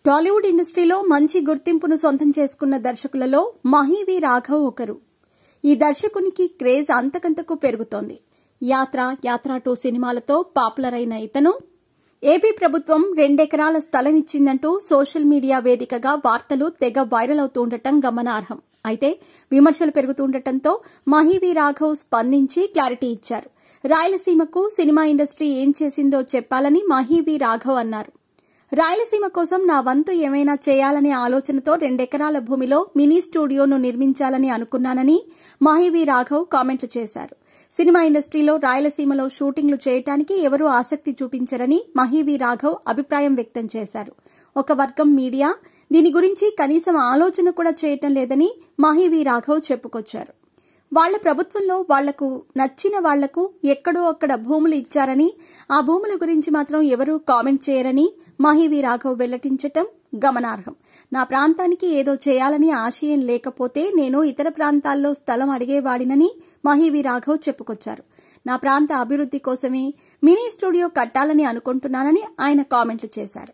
టాలీవుడ్ ఇండస్ట్రీలో మంచి గుర్తింపును సొంతం చేసుకున్న దర్శకులలో మహీవి రాఘవ్ ఒకరు. ఈ దర్శకునికి క్రేజ్ అంతకంతకు పెరుగుతోంది. యాత్ర 2 సినిమాలతో పాపులర్ అయిన ఇతను ఏపీ ప్రభుత్వం 2 ఎకరాల స్థలం ఇచ్చిందంటూ సోషల్ మీడియా వేదికగా వార్తలు తెగ వైరల్ అవుతుండటం గమనార్హం. అయితే విమర్శలు పెరుగుతుండటంతో మహీవి రాఘవ్ స్పందించి క్లారిటీ ఇచ్చారు. రాయలసీమకు సినిమా ఇండస్ట్రీ ఏం చేసిందో చెప్పాలని మహీవి రాఘవ్ అన్నారు. రాయలసీమ కోసం నా వంతు ఏమైనా చేయాలనే ఆలోచనతో 2 ఎకరాల భూమిలో మినీ స్టూడియోను నిర్మించాలని అనుకున్నానని మహీవి రాఘవ్ కామెంట్లు చేశారు. సినిమా ఇండస్ట్రీలో రాయలసీమలో షూటింగ్లు చేయడానికి ఎవరూ ఆసక్తి చూపించరని మహీవి రాఘవ్ అభిప్రాయం వ్యక్తం చేశారు. ఒక వర్గం మీడియా దీని గురించి కనీసం ఆలోచన కూడా చేయటం లేదని మహీవి రాఘవ్ చెప్పుకొచ్చారు. వాళ్ల ప్రభుత్వంలో వాళ్లకు నచ్చిన వాళ్లకు ఎక్కడో అక్కడ భూములు ఇచ్చారని, ఆ భూముల గురించి మాత్రం ఎవరూ కామెంట్ చేయరని మహీవి రాఘవ్ వెల్లడించటం గమనార్హం. నా ప్రాంతానికి ఏదో చేయాలని ఆశయం లేకపోతే నేను ఇతర ప్రాంతాల్లో స్థలం అడిగేవాడినని మహీవి రాఘవ్ చెప్పుకొచ్చారు. నా ప్రాంత అభివృద్ది కోసమే మినీ స్టూడియో కట్టాలని అనుకుంటున్నానని ఆయన కామెంట్లు చేశారు.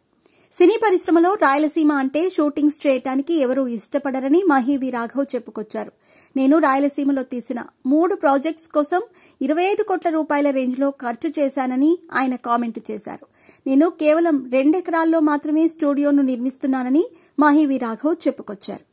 సినీ పరిశ్రమలో రాయలసీమ అంటే షూటింగ్స్ చేయడానికి ఎవరూ ఇష్టపడరని మహీవి రాఘవ్ చెప్పుకొచ్చారు. నేను రాయలసీమలో తీసిన 3 ప్రాజెక్ట్స్ కోసం 25 కోట్ల రూపాయల రేంజ్లో ఖర్చు చేశానని ఆయన కామెంట్ చేశారు. నేను కేవలం 2 ఎకరాల్లో మాత్రమే స్టూడియోను నిర్మిస్తున్నానని మహీవి రాఘవ్ చెప్పుకొచ్చారు.